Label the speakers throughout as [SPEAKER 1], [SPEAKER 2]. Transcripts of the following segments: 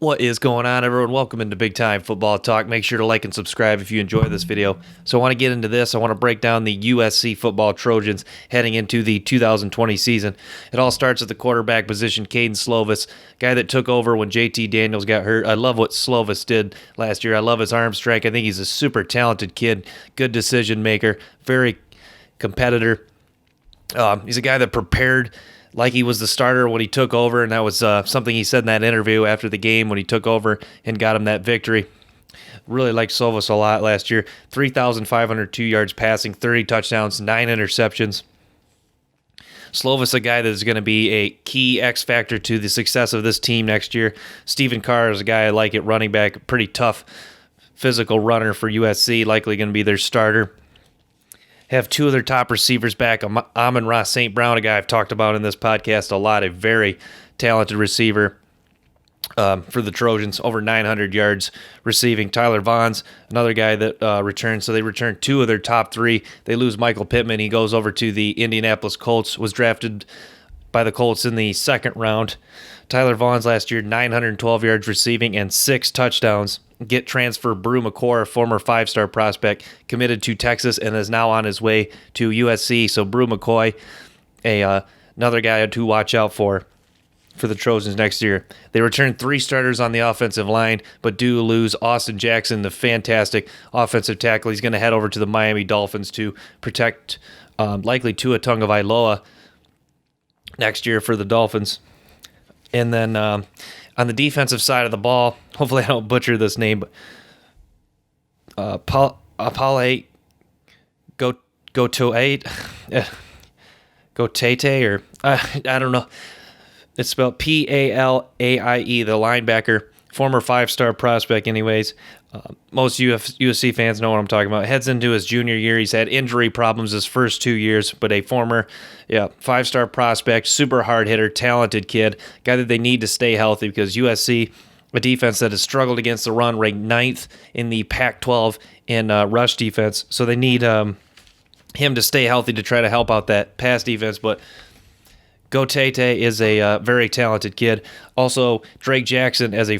[SPEAKER 1] What is going on, everyone? Welcome into Big Time Football Talk. Make sure to like and subscribe if you enjoy this video. So I want to get into this. I want to break down the USC football Trojans heading into the 2020 season. It all starts at the quarterback position. Kaden Slovis, guy that took over when JT Daniels got hurt. I love what Slovis did last year. I love his arm strength. I think he's a super talented kid, good decision maker, very competitor. He's a guy that prepared like he was the starter when he took over, and that was something he said in that interview after the game when he took over and got him that victory. Really liked Slovis a lot last year. 3,502 yards passing, 30 touchdowns, 9 interceptions. Slovis, a guy that is going to be a key X factor to the success of this team next year. Stephen Carr is a guy I like at running back, pretty tough physical runner for USC, likely going to be their starter. Have two of their top receivers back. Amon-Ra St. Brown, a guy I've talked about in this podcast a lot, a very talented receiver for the Trojans, over 900 yards receiving. Tyler Vaughn's another guy that returned. So they returned two of their top three. They lose Michael Pittman. He goes over to the Indianapolis Colts, was drafted by the Colts in the second round. Tyler Vaughn's last year, 912 yards receiving and 6 touchdowns. Get transfer Brew McCoy, former 5-star prospect, committed to Texas and is now on his way to USC. So Brew McCoy, another guy to watch out for the Trojans next year. They returned 3 starters on the offensive line, but do lose Austin Jackson, the fantastic offensive tackle. He's going to head over to the Miami Dolphins to protect likely Tua Tagovailoa next year for the Dolphins. And then on the defensive side of the ball, hopefully I don't butcher this name, but Apale Gotate, or I don't know. It's spelled P-A-L-A-I-E, the linebacker, former 5-star prospect anyways. Most USC fans know what I'm talking about. Heads into his junior year. He's had injury problems his first 2 years, but a former 5-star prospect, super hard hitter, talented kid, guy that they need to stay healthy because USC, a defense that has struggled against the run, ranked 9th in the Pac-12 in rush defense. So they need him to stay healthy to try to help out that pass defense, but Gotate is a very talented kid. Also, Drake Jackson as a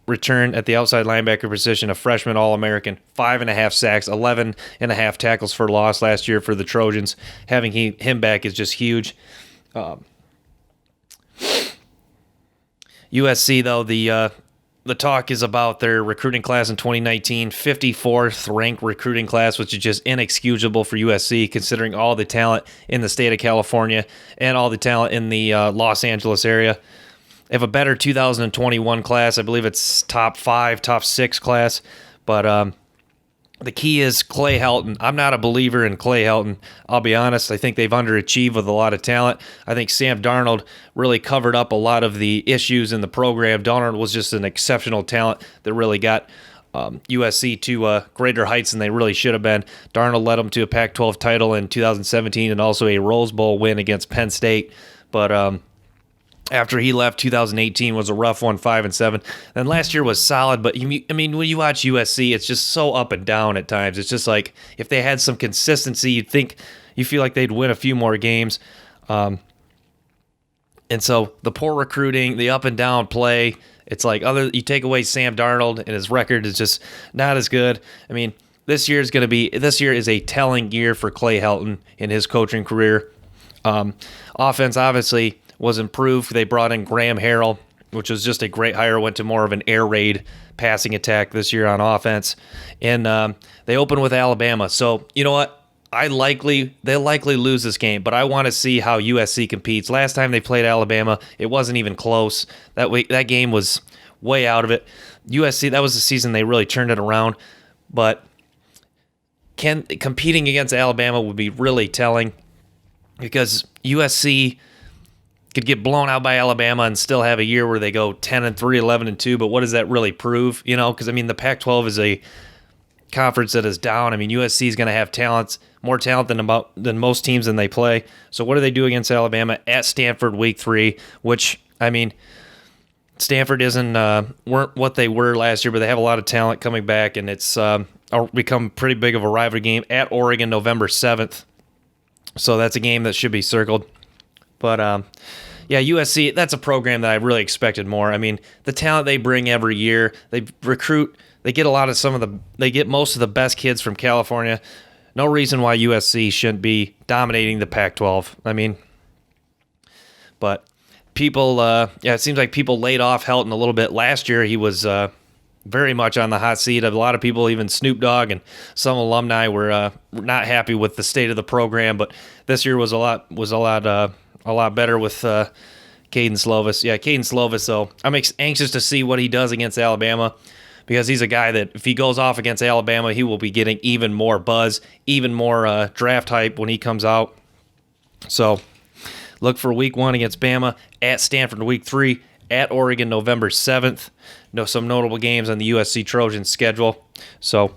[SPEAKER 1] return at the outside linebacker position, a freshman All-American, 5.5 sacks, 11.5 tackles for loss last year for the Trojans. Having him back is just huge. USC, though, the talk is about their recruiting class in 2019, 54th ranked recruiting class, which is just inexcusable for USC considering all the talent in the state of California and all the talent in the Los Angeles area. They have a better 2021 class. I believe it's top 5, top 6 class. But the key is Clay Helton. I'm not a believer in Clay Helton. I'll be honest. I think they've underachieved with a lot of talent. I think Sam Darnold really covered up a lot of the issues in the program. Darnold was just an exceptional talent that really got USC to greater heights than they really should have been. Darnold led them to a Pac-12 title in 2017 and also a Rose Bowl win against Penn State. But after he left, 2018 was a rough one, 5-7. Then last year was solid, but I mean, when you watch USC, it's just so up and down at times. It's just like if they had some consistency, you feel like they'd win a few more games. And so the poor recruiting, the up and down play, it's like you take away Sam Darnold and his record is just not as good. I mean, this year is a telling year for Clay Helton in his coaching career. Offense, obviously, was improved. They brought in Graham Harrell, which was just a great hire, went to more of an air raid passing attack this year on offense. And they opened with Alabama. So, you know what? They'll likely lose this game, but I want to see how USC competes. Last time they played Alabama, it wasn't even close. That game was way out of it. USC, that was the season they really turned it around. But competing against Alabama would be really telling because USC could get blown out by Alabama and still have a year where they go 10-3, 11-2. But what does that really prove? You know, because I mean, the Pac-12 is a conference that is down. I mean, USC is going to have more talent than most teams than they play. So what do they do against Alabama at Stanford week 3? Which I mean, Stanford weren't what they were last year, but they have a lot of talent coming back, and it's become pretty big of a rivalry game at Oregon, November 7th. So that's a game that should be circled. But Yeah, USC, that's a program that I really expected more. I mean, the talent they bring every year, they recruit, they get they get most of the best kids from California. No reason why USC shouldn't be dominating the Pac-12. I mean, but people, it seems like people laid off Helton a little bit. Last year, he was very much on the hot seat. A lot of people, even Snoop Dogg and some alumni, were not happy with the state of the program. But this year was a lot better with Kaden Slovis. Yeah, Kaden Slovis. So I'm anxious to see what he does against Alabama, because he's a guy that if he goes off against Alabama, he will be getting even more buzz, even more draft hype when he comes out. So look for week 1 against Bama, at Stanford week 3, at Oregon November 7th. Some notable games on the USC Trojans schedule. So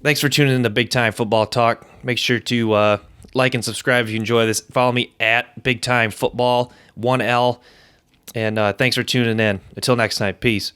[SPEAKER 1] thanks for tuning in to Big Time Football Talk. Make sure to like and subscribe if you enjoy this. Follow me at Big Time Football, 1L. And thanks for tuning in. Until next time, peace.